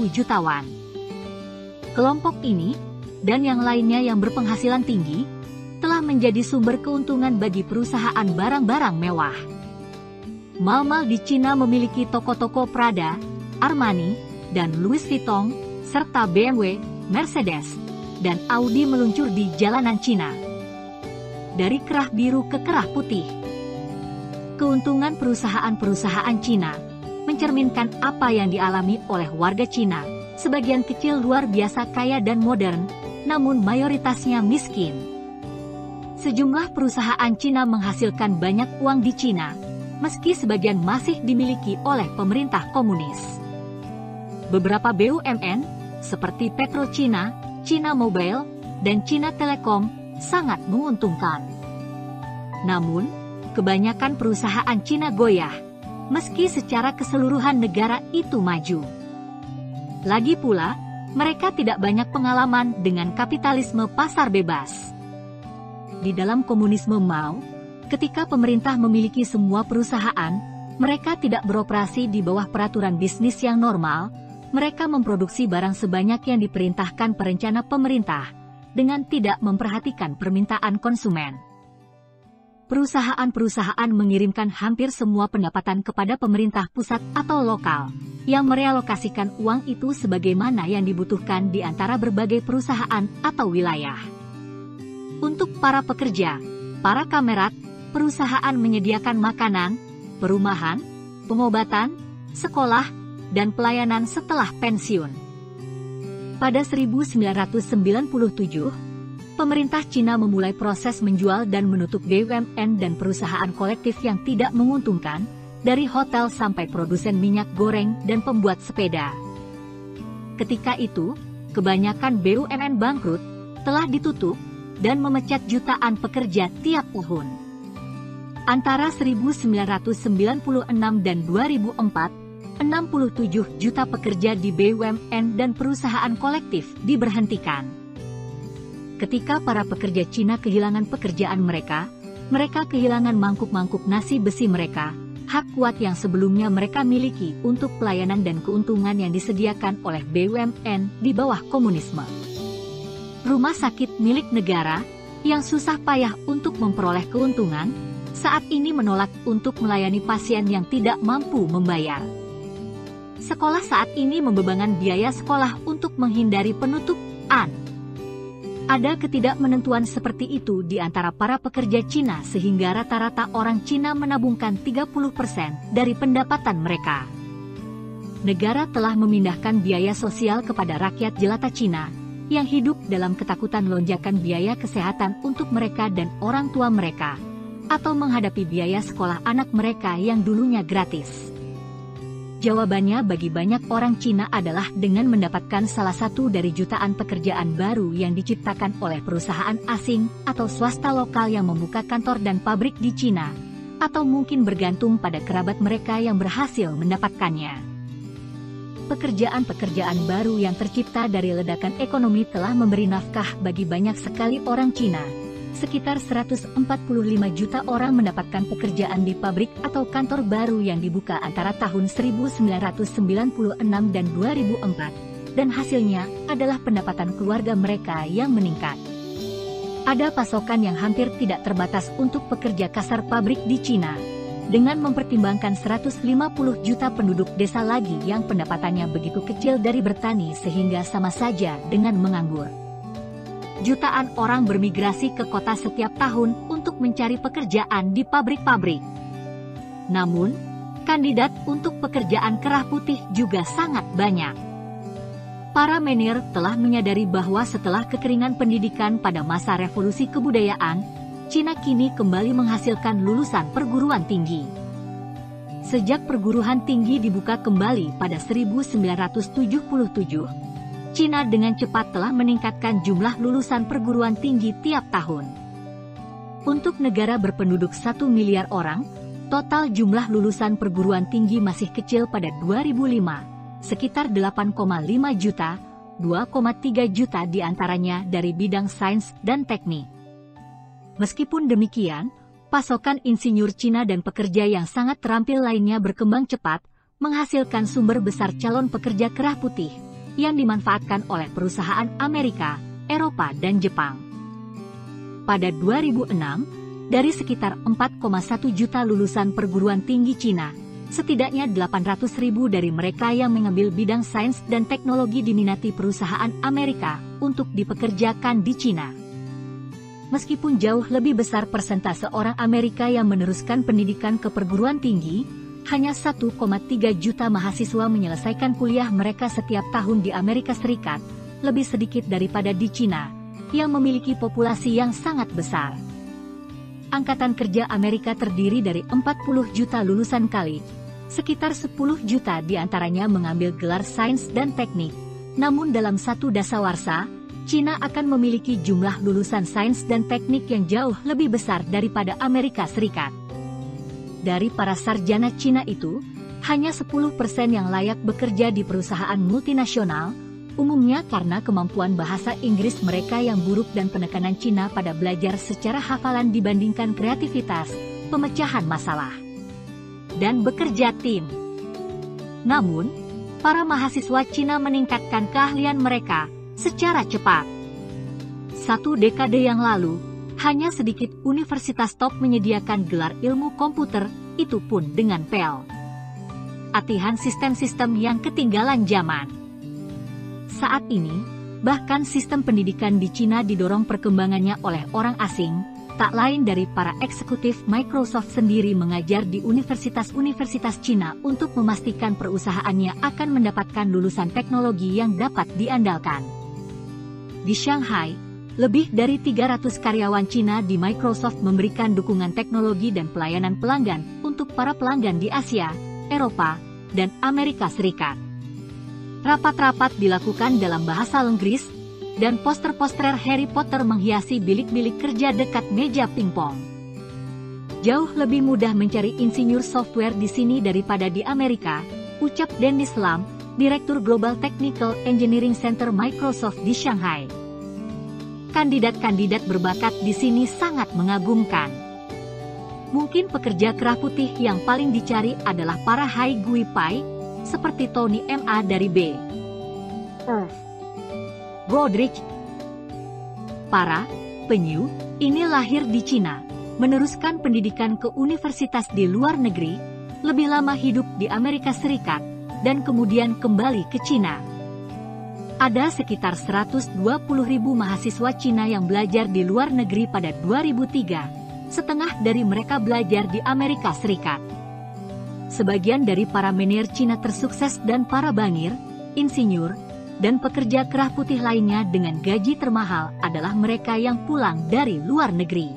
jutawan. Kelompok ini, dan yang lainnya yang berpenghasilan tinggi, telah menjadi sumber keuntungan bagi perusahaan barang-barang mewah. Mal-mal di Cina memiliki toko-toko Prada, Armani, dan Louis Vuitton, serta BMW, Mercedes, dan Audi meluncur di jalanan Cina. Dari kerah biru ke kerah putih. Keuntungan perusahaan-perusahaan Cina mencerminkan apa yang dialami oleh warga Cina, sebagian kecil luar biasa kaya dan modern, namun mayoritasnya miskin. Sejumlah perusahaan Cina menghasilkan banyak uang di Cina, meski sebagian masih dimiliki oleh pemerintah komunis. Beberapa BUMN, seperti PetroChina, China Mobile, dan China Telecom, sangat menguntungkan. Namun, kebanyakan perusahaan Cina goyah, meski secara keseluruhan negara itu maju. Lagi pula, mereka tidak banyak pengalaman dengan kapitalisme pasar bebas. Di dalam komunisme Mao, ketika pemerintah memiliki semua perusahaan, mereka tidak beroperasi di bawah peraturan bisnis yang normal, mereka memproduksi barang sebanyak yang diperintahkan perencana pemerintah, dengan tidak memperhatikan permintaan konsumen. Perusahaan-perusahaan mengirimkan hampir semua pendapatan kepada pemerintah pusat atau lokal, yang merealokasikan uang itu sebagaimana yang dibutuhkan di antara berbagai perusahaan atau wilayah. Untuk para pekerja, para kamerat, perusahaan menyediakan makanan, perumahan, pengobatan, sekolah, dan pelayanan setelah pensiun. Pada 1997, pemerintah Cina memulai proses menjual dan menutup BUMN dan perusahaan kolektif yang tidak menguntungkan, dari hotel sampai produsen minyak goreng dan pembuat sepeda. Ketika itu, kebanyakan BUMN bangkrut, telah ditutup, dan memecat jutaan pekerja tiap tahun. Antara 1996 dan 2004, 67 juta pekerja di BUMN dan perusahaan kolektif diberhentikan. Ketika para pekerja Cina kehilangan pekerjaan mereka kehilangan mangkuk-mangkuk nasi besi mereka, hak kuat yang sebelumnya mereka miliki untuk pelayanan dan keuntungan yang disediakan oleh BUMN di bawah komunisme. Rumah sakit milik negara, yang susah payah untuk memperoleh keuntungan, saat ini menolak untuk melayani pasien yang tidak mampu membayar. Sekolah saat ini membebankan biaya sekolah untuk menghindari penutupan. Ada ketidakmenentuan seperti itu di antara para pekerja Cina sehingga rata-rata orang Cina menabungkan 30% dari pendapatan mereka. Negara telah memindahkan biaya sosial kepada rakyat jelata Cina yang hidup dalam ketakutan lonjakan biaya kesehatan untuk mereka dan orang tua mereka, atau menghadapi biaya sekolah anak mereka yang dulunya gratis. Jawabannya bagi banyak orang Cina adalah dengan mendapatkan salah satu dari jutaan pekerjaan baru yang diciptakan oleh perusahaan asing atau swasta lokal yang membuka kantor dan pabrik di Cina, atau mungkin bergantung pada kerabat mereka yang berhasil mendapatkannya. Pekerjaan-pekerjaan baru yang tercipta dari ledakan ekonomi telah memberi nafkah bagi banyak sekali orang Cina. Sekitar 145 juta orang mendapatkan pekerjaan di pabrik atau kantor baru yang dibuka antara tahun 1996 dan 2004, dan hasilnya adalah pendapatan keluarga mereka yang meningkat. Ada pasokan yang hampir tidak terbatas untuk pekerja kasar pabrik di Cina, dengan mempertimbangkan 150 juta penduduk desa lagi yang pendapatannya begitu kecil dari bertani sehingga sama saja dengan menganggur. Jutaan orang bermigrasi ke kota setiap tahun untuk mencari pekerjaan di pabrik-pabrik. Namun, kandidat untuk pekerjaan kerah putih juga sangat banyak. Para menir telah menyadari bahwa setelah kekeringan pendidikan pada masa revolusi kebudayaan, Cina kini kembali menghasilkan lulusan perguruan tinggi. Sejak perguruan tinggi dibuka kembali pada 1977, Cina dengan cepat telah meningkatkan jumlah lulusan perguruan tinggi tiap tahun. Untuk negara berpenduduk 1 miliar orang, total jumlah lulusan perguruan tinggi masih kecil pada 2005, sekitar 8,5 juta, 2,3 juta diantaranya dari bidang sains dan teknik. Meskipun demikian, pasokan insinyur Cina dan pekerja yang sangat terampil lainnya berkembang cepat, menghasilkan sumber besar calon pekerja kerah putih, yang dimanfaatkan oleh perusahaan Amerika, Eropa, dan Jepang. Pada 2006, dari sekitar 4,1 juta lulusan perguruan tinggi Cina, setidaknya 800.000 dari mereka yang mengambil bidang sains dan teknologi diminati perusahaan Amerika untuk dipekerjakan di Cina. Meskipun jauh lebih besar persentase orang Amerika yang meneruskan pendidikan ke perguruan tinggi, hanya 1,3 juta mahasiswa menyelesaikan kuliah mereka setiap tahun di Amerika Serikat, lebih sedikit daripada di Cina, yang memiliki populasi yang sangat besar. Angkatan kerja Amerika terdiri dari 40 juta lulusan college, sekitar 10 juta diantaranya mengambil gelar sains dan teknik, namun dalam satu dasawarsa, Cina akan memiliki jumlah lulusan sains dan teknik yang jauh lebih besar daripada Amerika Serikat. Dari para sarjana Cina itu, hanya 10% yang layak bekerja di perusahaan multinasional, umumnya karena kemampuan bahasa Inggris mereka yang buruk dan penekanan Cina pada belajar secara hafalan dibandingkan kreativitas, pemecahan masalah, dan bekerja tim. Namun, para mahasiswa Cina meningkatkan keahlian mereka secara cepat. 1 dekade yang lalu, hanya sedikit universitas top menyediakan gelar ilmu komputer, itu pun dengan PEL. Latihan sistem-sistem yang ketinggalan zaman. Saat ini, bahkan sistem pendidikan di Cina didorong perkembangannya oleh orang asing, tak lain dari para eksekutif Microsoft sendiri mengajar di universitas-universitas Cina untuk memastikan perusahaannya akan mendapatkan lulusan teknologi yang dapat diandalkan. Di Shanghai, lebih dari 300 karyawan Cina di Microsoft memberikan dukungan teknologi dan pelayanan pelanggan untuk para pelanggan di Asia, Eropa, dan Amerika Serikat. Rapat-rapat dilakukan dalam bahasa Inggris, dan poster-poster Harry Potter menghiasi bilik-bilik kerja dekat meja pingpong. Jauh lebih mudah mencari insinyur software di sini daripada di Amerika, ucap Dennis Lam, Direktur Global Technical Engineering Center Microsoft di Shanghai. Kandidat-kandidat berbakat di sini sangat mengagumkan. Mungkin pekerja kerah putih yang paling dicari adalah para Hai Gui Pai, seperti Tony Ma dari B. Goodrich. Para penyu ini lahir di Cina, meneruskan pendidikan ke universitas di luar negeri, lebih lama hidup di Amerika Serikat, dan kemudian kembali ke Cina. Ada sekitar 120.000 mahasiswa Cina yang belajar di luar negeri pada 2003, setengah dari mereka belajar di Amerika Serikat. Sebagian dari para manajer Cina tersukses dan para bangir, insinyur, dan pekerja kerah putih lainnya dengan gaji termahal adalah mereka yang pulang dari luar negeri.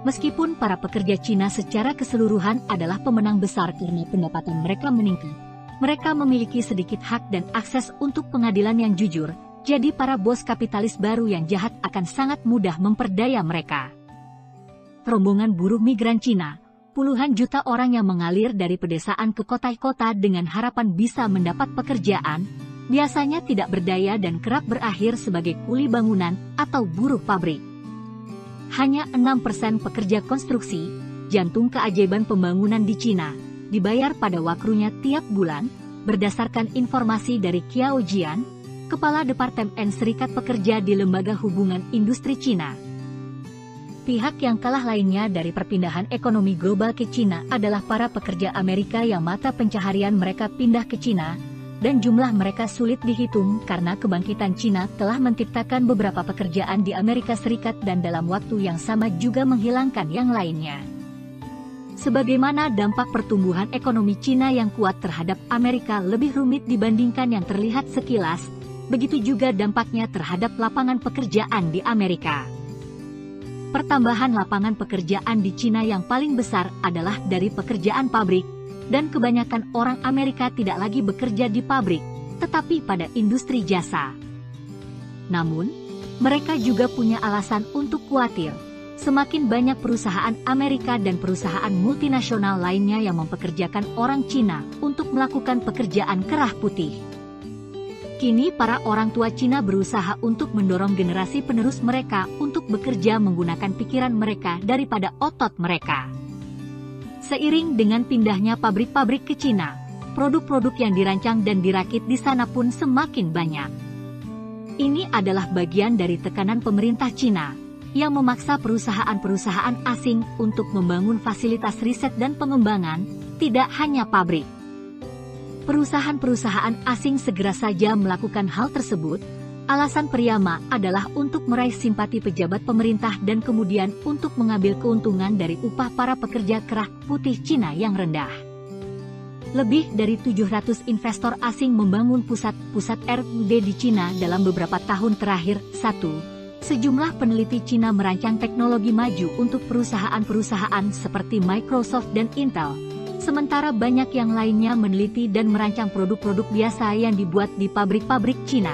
Meskipun para pekerja Cina secara keseluruhan adalah pemenang besar karena pendapatan mereka meningkat, mereka memiliki sedikit hak dan akses untuk pengadilan yang jujur, jadi para bos kapitalis baru yang jahat akan sangat mudah memperdaya mereka. Rombongan buruh migran Cina, puluhan juta orang yang mengalir dari pedesaan ke kota-kota dengan harapan bisa mendapat pekerjaan, biasanya tidak berdaya dan kerap berakhir sebagai kuli bangunan atau buruh pabrik. Hanya 6% pekerja konstruksi, jantung keajaiban pembangunan di Cina, dibayar pada waktunya tiap bulan, berdasarkan informasi dari Qiao Jian, Kepala Departemen Serikat Pekerja di Lembaga Hubungan Industri Cina. Pihak yang kalah lainnya dari perpindahan ekonomi global ke Cina adalah para pekerja Amerika yang mata pencaharian mereka pindah ke Cina, dan jumlah mereka sulit dihitung karena kebangkitan Cina telah menciptakan beberapa pekerjaan di Amerika Serikat dan dalam waktu yang sama juga menghilangkan yang lainnya. Sebagaimana dampak pertumbuhan ekonomi Cina yang kuat terhadap Amerika lebih rumit dibandingkan yang terlihat sekilas, begitu juga dampaknya terhadap lapangan pekerjaan di Amerika. Pertambahan lapangan pekerjaan di Cina yang paling besar adalah dari pekerjaan pabrik, dan kebanyakan orang Amerika tidak lagi bekerja di pabrik, tetapi pada industri jasa. Namun, mereka juga punya alasan untuk khawatir. Semakin banyak perusahaan Amerika dan perusahaan multinasional lainnya yang mempekerjakan orang Cina untuk melakukan pekerjaan kerah putih. Kini para orang tua Cina berusaha untuk mendorong generasi penerus mereka untuk bekerja menggunakan pikiran mereka daripada otot mereka. Seiring dengan pindahnya pabrik-pabrik ke Cina, produk-produk yang dirancang dan dirakit di sana pun semakin banyak. Ini adalah bagian dari tekanan pemerintah Cina yang memaksa perusahaan-perusahaan asing untuk membangun fasilitas riset dan pengembangan, tidak hanya pabrik. Perusahaan-perusahaan asing segera saja melakukan hal tersebut. Alasan Priyama adalah untuk meraih simpati pejabat pemerintah dan kemudian untuk mengambil keuntungan dari upah para pekerja kerah putih Cina yang rendah. Lebih dari 700 investor asing membangun pusat-pusat R&D di Cina dalam beberapa tahun terakhir. 1. Sejumlah peneliti Cina merancang teknologi maju untuk perusahaan-perusahaan seperti Microsoft dan Intel, sementara banyak yang lainnya meneliti dan merancang produk-produk biasa yang dibuat di pabrik-pabrik Cina.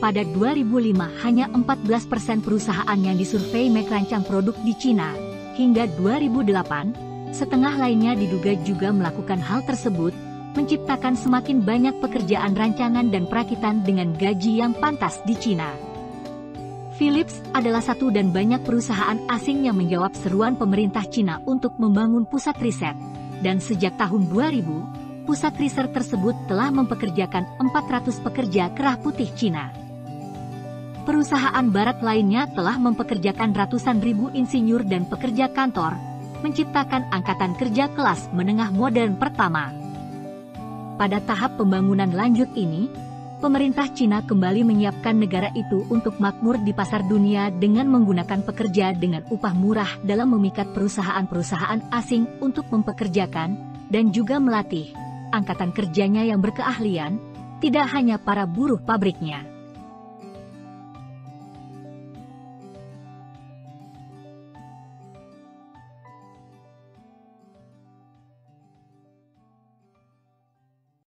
Pada 2005 hanya 14% perusahaan yang disurvei merancang produk di Cina. Hingga 2008, setengah lainnya diduga juga melakukan hal tersebut, menciptakan semakin banyak pekerjaan rancangan dan perakitan dengan gaji yang pantas di Cina. Philips adalah satu dan banyak perusahaan asing yang menjawab seruan pemerintah Cina untuk membangun pusat riset, dan sejak tahun 2000, pusat riset tersebut telah mempekerjakan 400 pekerja kerah putih Cina. Perusahaan barat lainnya telah mempekerjakan ratusan ribu insinyur dan pekerja kantor, menciptakan angkatan kerja kelas menengah modern pertama. Pada tahap pembangunan lanjut ini, pemerintah Cina kembali menyiapkan negara itu untuk makmur di pasar dunia dengan menggunakan pekerja dengan upah murah dalam memikat perusahaan-perusahaan asing untuk mempekerjakan, dan juga melatih angkatan kerjanya yang berkeahlian, tidak hanya para buruh pabriknya.